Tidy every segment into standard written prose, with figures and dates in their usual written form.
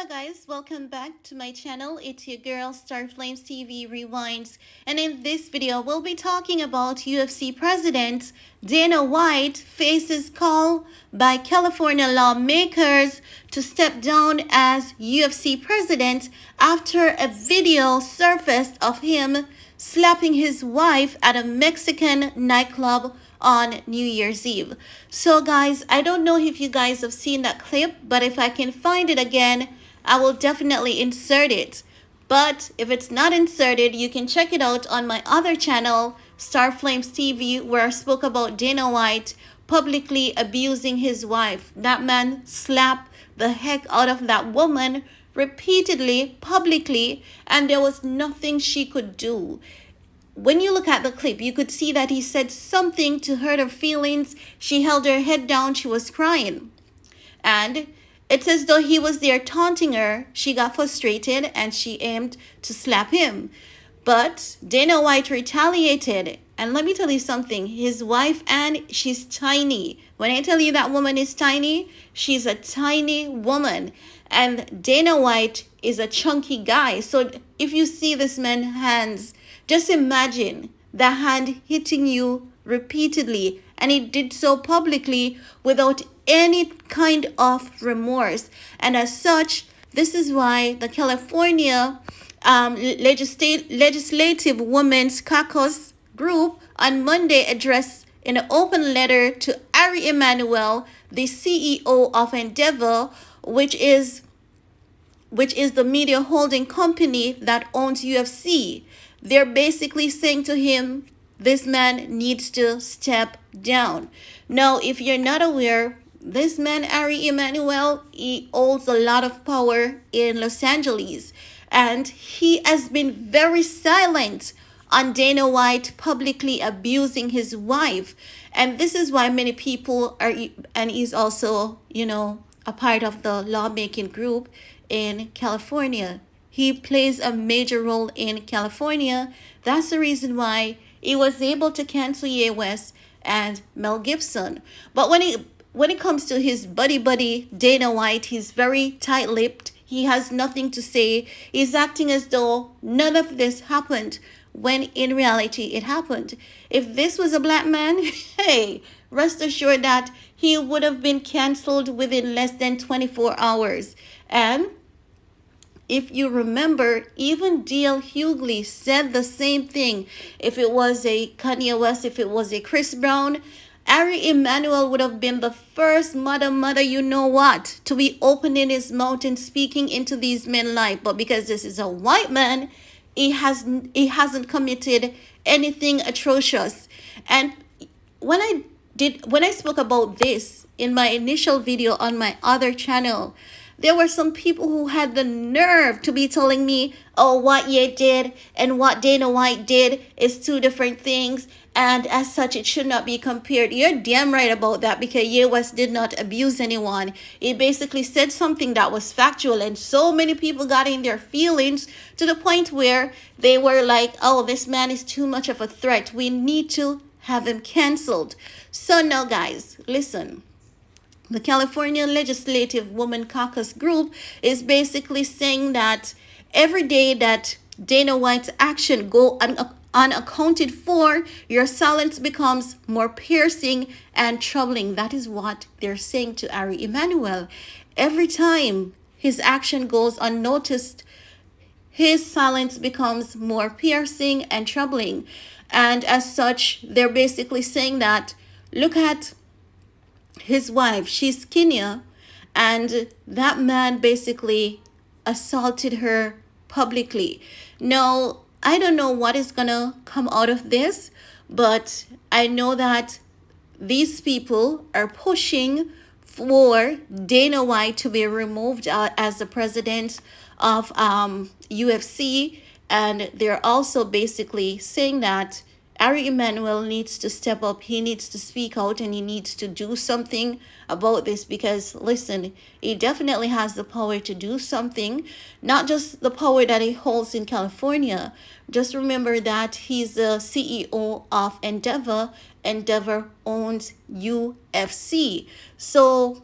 Hello guys, welcome back to my channel. It's your girl Starflames TV Rewinds, and in this video we'll be talking about UFC President Dana White faces call by California lawmakers to step down as UFC president after a video surfaced of him slapping his wife at a Mexican nightclub on New Year's Eve. So guys, I don't know if you guys have seen that clip, but if I can find it again, I will definitely insert it. But if it's not inserted, you can check it out on my other channel, Starflames TV, where I spoke about Dana White publicly abusing his wife. That man slapped the heck out of that woman repeatedly, publicly, and there was nothing she could do. When you look at the clip, you could see that he said something to hurt her feelings. She held her head down. She was crying. And it's as though he was there taunting her. She got frustrated and she aimed to slap him. But Dana White retaliated. And let me tell you something. His wife, and she's tiny. When I tell you that woman is tiny, she's a tiny woman. And Dana White is a chunky guy. So if you see this man's hands, just imagine the hand hitting you repeatedly, and he did so publicly without any kind of remorse. And as such, this is why the California Legislative Women's Caucus group on Monday addressed in an open letter to Emanuel, the CEO of Endeavor, which is the media holding company that owns UFC. They're basically saying to him, this man needs to step down. Now, if you're not aware, this man, Emanuel, he holds a lot of power in Los Angeles. And he has been very silent on Dana White publicly abusing his wife. And this is why many people are, and he's also, a part of the lawmaking group in California. He plays a major role in California. That's the reason why he was able to cancel Ye West and Mel Gibson. But when it comes to his buddy Dana White, he's very tight-lipped. He has nothing to say. He's acting as though none of this happened, when in reality it happened. If this was a black man, hey, rest assured that he would have been canceled within less than 24 hours. And if you remember, even D.L. Hughley said the same thing. If it was a Kanye West, if it was a Chris Brown, Emanuel would have been the first mother, you know what, to be opening his mouth and speaking into these men's life. But because this is a white man, he hasn't committed anything atrocious. And when I spoke about this in my initial video on my other channel, there were some people who had the nerve to be telling me, oh, what Ye did and what Dana White did is two different things, and as such it should not be compared. You're damn right about that, because Ye West did not abuse anyone. He basically said something that was factual, and so many people got in their feelings to the point where they were like, oh, this man is too much of a threat. We need to have him canceled. So now guys, listen. The California Legislative Women Caucus group is basically saying that every day that Dana White's action go unaccounted for, your silence becomes more piercing and troubling. That is what they're saying to Emanuel. Every time his action goes unnoticed, his silence becomes more piercing and troubling. And as such, they're basically saying that, look at his wife, she's skinnier, and that man basically assaulted her publicly. Now, I don't know what is gonna come out of this, but I know that these people are pushing for Dana White to be removed as the president of UFC, and they're also basically saying that Emanuel needs to step up. He needs to speak out, and he needs to do something about this, because listen, he definitely has the power to do something, not just the power that he holds in California. Just remember that he's the CEO of Endeavor. Endeavor owns UFC. So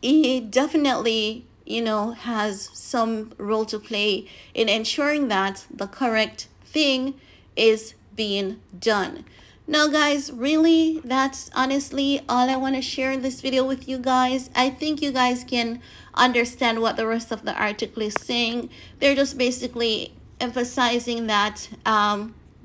he definitely has some role to play in ensuring that the correct thing is being done. Now, guys, really, that's honestly all I want to share in this video with you guys. I think you guys can understand what the rest of the article is saying. They're just basically emphasizing that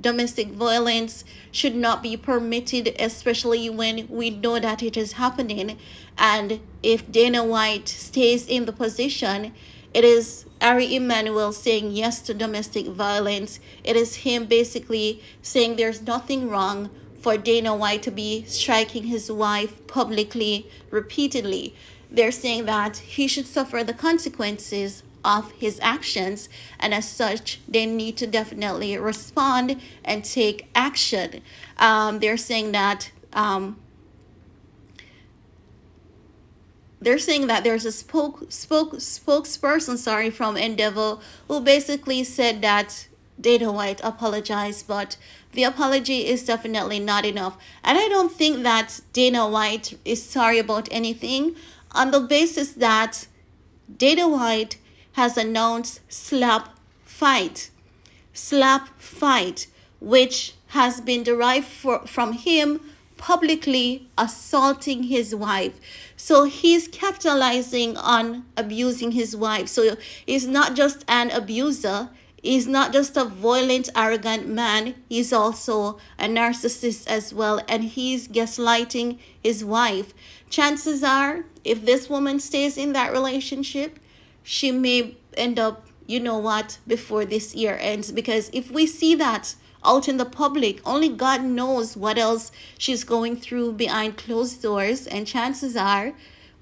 domestic violence should not be permitted, especially when we know that it is happening. And if Dana White stays in the position, it is Ari Emanuel saying yes to domestic violence. It is him basically saying there's nothing wrong for Dana White to be striking his wife publicly, repeatedly. They're saying that he should suffer the consequences of his actions, and as such they need to definitely respond and take action. They're saying that there's a spokesperson, from Endeavor, who basically said that Dana White apologized, but the apology is definitely not enough. And I don't think that Dana White is sorry about anything, on the basis that Dana White has announced slap fight, which has been derived from him publicly assaulting his wife. So he's capitalizing on abusing his wife. So he's not just an abuser, he's not just a violent, arrogant man, he's also a narcissist as well, and he's gaslighting his wife. Chances are, if this woman stays in that relationship, she may end up, before this year ends. Because if we see that out in the public, only God knows what else she's going through behind closed doors. And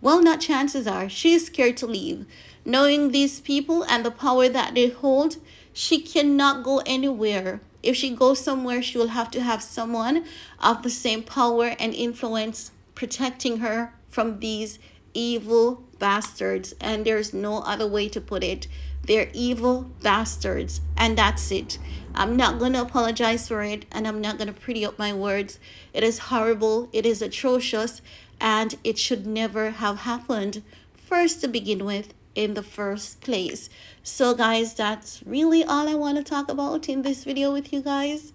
not chances are, she's scared to leave. Knowing these people and the power that they hold, she cannot go anywhere. If she goes somewhere, she will have to have someone of the same power and influence protecting her from these evil bastards. And there's no other way to put it. They're evil bastards, and that's it. I'm not going to apologize for it, and I'm not going to pretty up my words. It is horrible, it is atrocious, and it should never have happened first to begin with in the first place. So guys, that's really all I want to talk about in this video with you guys.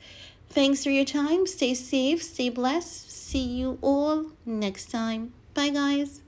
Thanks for your time. Stay safe, stay blessed. See you all next time. Bye guys.